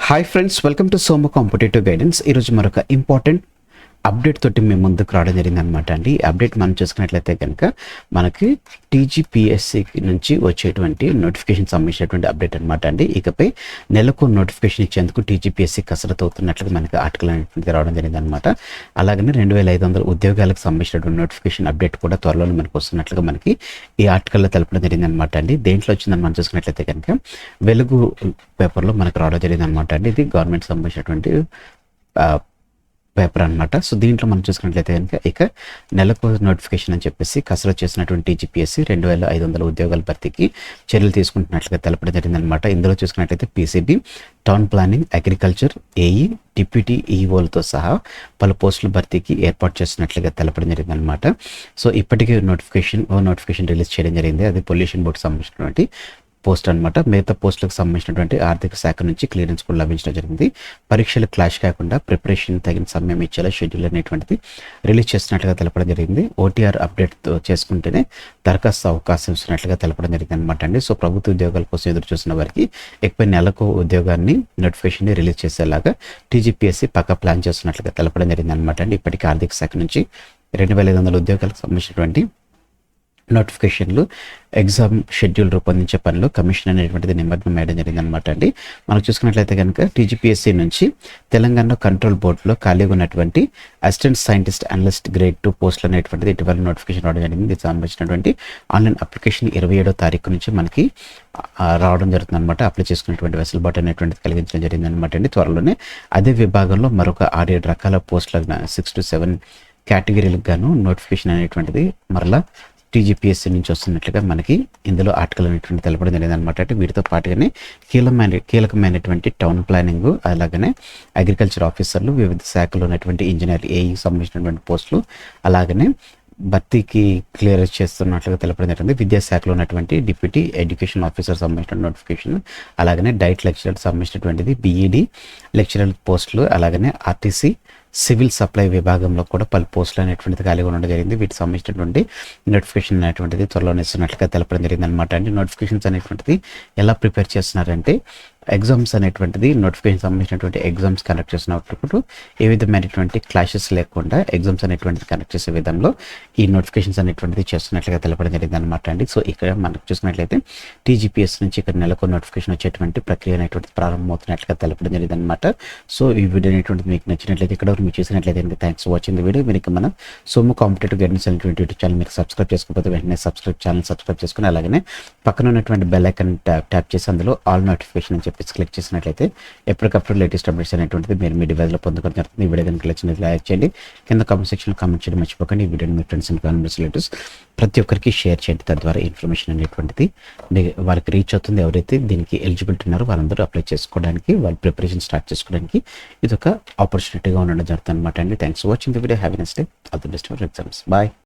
Hi friends, welcome to Soma competitive guidance. ఈరోజు మరొక important update తోటి మేము ముందుకు రావడం జరిగింది అనమాట అండి. ఈ అప్డేట్ మనం చూసుకున్నట్లయితే కనుక మనకి టీజీపీఎస్సీ నుంచి వచ్చేటువంటి నోటిఫికేషన్ సంబంధించినటువంటి అప్డేట్ అనమాట అండి. ఇకపై నెలకు నోటిఫికేషన్ ఇచ్చేందుకు టీజీపీఎస్సీ కసరత్తు అవుతున్నట్లుగా మనకి ఆర్టికల్ అనేటువంటి రావడం జరిగింది అనమాట. అలాగనే 2500 ఉద్యోగాలకు సంబంధించినటువంటి నోటిఫికేషన్ అప్డేట్ కూడా త్వరలోనే మనకు వస్తున్నట్లుగా మనకి ఈ ఆర్టికల్లో తెలపడం జరిగింది అనమాట అండి. దేంట్లో వచ్చిందని మనం చూసుకున్నట్లయితే కనుక వెలుగు పేపర్లో మనకు రావడం జరిగింది అనమాట అండి. ఇది గవర్నమెంట్ సంబంధించినటువంటి పేపర్ అనమాట. సో దీంట్లో మనం చూసుకున్నట్లయితే కనుక ఇక నెలకు నోటిఫికేషన్ అని చెప్పేసి కసరత్తు చేసినటువంటి టీజీపీఎస్సీ 2500 ఉద్యోగాల భర్తీకి చర్యలు తీసుకుంటున్నట్లుగా తెలపడం జరిగింది అనమాట. ఇందులో చూసుకున్నట్లయితే PCB, town planning, agriculture, AE, deputy ఈఓలతో సహా పలు పోస్టుల భర్తీకి ఏర్పాటు చేస్తున్నట్లుగా తెలపడం జరిగింది అనమాట. సో ఇప్పటికే నోటిఫికేషన్ రిలీజ్ చేయడం జరిగింది. అది పొల్యూషన్ బోర్డు సంబంధించినటువంటి పోస్ట్ అనమాట. మిగతా పోస్టులకు సంబంధించినటువంటి ఆర్థిక శాఖ నుంచి క్లియరెన్స్ కూడా లభించడం జరిగింది. పరీక్షలు క్లాష్ కాకుండా ప్రిపరేషన్ తగిన సమయం ఇచ్చేలా షెడ్యూల్ అనేటువంటిది రిలీజ్ చేస్తున్నట్లుగా తెలపడం జరిగింది. ఓటీఆర్ అప్డేట్ చేసుకుంటేనే దరఖాస్తు అవకాశం ఇస్తున్నట్లుగా తెలపడం జరిగింది అనమాట అండి. సో ప్రభుత్వ ఉద్యోగాల కోసం ఎదురు చూసిన వారికి ఎక్కువ నెలకు ఉద్యోగాన్ని నోటిఫికేషన్ రిలీజ్ చేసేలాగా టీజీపీఎస్సీ పక్కా ప్లాన్ చేస్తున్నట్లుగా తెలపడం జరిగింది అనమాట అండి. ఇప్పటికీ ఆర్థిక శాఖ నుంచి 2500 ఉద్యోగాలకు సంబంధించినటువంటి నోటిఫికేషన్లు, ఎగ్జామ్ షెడ్యూల్ రూపొందించే పనిలో కమిషన్ అనేటువంటిది నిమగ్నం వేయడం జరిగింది అనమాట అండి. మనం చూసుకున్నట్లయితే కనుక టీజీపీఎస్సీ నుంచి తెలంగాణ కంట్రోల్ బోర్డులో ఖాళీగా ఉన్నటువంటి అసిస్టెంట్ సైంటిస్ట్ అనలిస్ట్ గ్రేడ్ 2 పోస్టులు అనేటువంటిది ఇటీవల నోటిఫికేషన్ రావడం జరిగింది. దీనికి సంబంధించినటువంటి ఆన్లైన్ అప్లికేషన్ 27వ తారీఖు నుంచి మనకి రావడం జరుగుతుంది అనమాట. అప్లై చేసుకున్నటువంటి వెసులుబాటు అనేటువంటిది కలిగించడం జరిగింది అనమాట అండి. త్వరలోనే అదే విభాగంలో మరొక 6-7 రకాల పోస్టులకు 6 to 7 కేటగిరీలకు గాను నోటిఫికేషన్ అనేటువంటిది మరలా టీజీపీఎస్సీ నుంచి వస్తున్నట్లుగా మనకి ఇందులో ఆర్టికల్ అనేటువంటి తెలపడం జరిగింది అనమాట. అంటే వీటితో పాటుగానే కీలకమైనటువంటి టౌన్ ప్లానింగ్, అలాగనే అగ్రికల్చర్ ఆఫీసర్లు, వివిధ శాఖలో ఉన్నటువంటి ఇంజనీర్, ఏఈ సంబంధించినటువంటి పోస్టులు, అలాగనే భర్తీకి క్లియర్ చేస్తున్నట్లుగా తెలపడం జరిగింది. విద్యాశాఖలో ఉన్నటువంటి డిప్యూటీ ఎడ్యుకేషన్ ఆఫీసర్ సంబంధించిన నోటిఫికేషన్, అలాగనే డైట్ లెక్చరర్ సంబంధించినటువంటిది, బీఈడి లెక్చరర్ పోస్టులు, అలాగనే ఆర్టీసీ సివిల్ సప్లై విభాగంలో కూడా పలు పోస్టులు అనేటువంటిది ఖాళీగా ఉండడం జరిగింది. వీటికి సంబంధించినటువంటి నోటిఫికేషన్ అనేటువంటిది త్వరలో ఇస్తున్నట్లుగా తెలపడం జరిగింది అనమాట అండి. నోటిఫికేషన్స్ అనేటువంటిది ఎలా ప్రిపేర్ చేస్తున్నారంటే ఎగ్జామ్స్ అనేటువంటిది నోటిఫికేషన్ సంబంధించినటువంటి ఎగ్జామ్స్ కండక్ట్ చేసినప్పుడు ఏ విధమైనటువంటి క్లాషెస్ లేకుండా ఎగ్జామ్స్ అనేటువంటిది కండక్ట్ చేసే విధంలో ఈ నోటిఫికేషన్స్ అనేటువంటిది చేస్తున్నట్లుగా తెలపడం జరిగింది అనమాట అండి. సో ఇక్కడ మనకు చూసుకున్నట్లయితే టీజీపీఎస్ నుంచి ఇక్కడ నెలకు నోటిఫికేషన్ వచ్చేటువంటి ప్రక్రియ అనేటువంటిది ప్రారంభమవుతున్నట్లుగా తెలపడం జరిగింది అనమాట. సో ఈ వీడియో అనేటువంటిది మీకు నచ్చినట్లయితే ఇక్కడ మీరు చూసినట్లయితే thanks for watching the video. మీరు మన సోము కాంపిటేటివ్ గైడెన్స్ అనేటువంటి యూట్యూబ్ ఛానల్ మీరు సబ్స్క్రైబ్ చేసుకోకపోతే వెంటనే సబ్స్క్రైబ్ చేసుకుని అలాగే పక్కన ఉన్నటువంటి బెల్ ఐకాన్ ట్యాప్ చేసి అందులో ఆల్ నోటిఫికేషన్ అని చెప్పేసి క్లిక్ చేసినట్లయితే ఎప్పటికప్పుడు లేటెస్ట్ అప్డేట్స్ అనేటువంటిది మీరు మీ డివైస్లో పొందుకొని జరుగుతుంది. ఈ వీడియో కనుక నచ్చినట్లయితే లైక్ చేయండి, కింద కామెంట్ సెక్షన్లో కామెంట్ చేయడం మర్చిపోకండి. ఈ వీడియోని మీ ఫ్రెండ్స్ అండ్ ఫ్యామిలీ రిలేటివ్స్ ప్రతి ఒక్కరికి షేర్ చేయండి. తద్వారా ఇన్ఫర్మేషన్ అనేటువంటిది వాళ్ళకి రీచ్ అవుతుంది. ఎవరైతే దీనికి ఎలిజిబిలిటీ ఉన్నారో వాళ్ళందరూ అప్లై చేసుకోవడానికి, వాళ్ళ ప్రిపరేషన్ స్టార్ట్ చేసుకోవడానికి ఇది ఒక ఆపర్చునిటీగా ఉండడం జరుగుతుంది అనమాట అండి. Thanks for watching the video. Have a nice day. All the best for exams. Bye.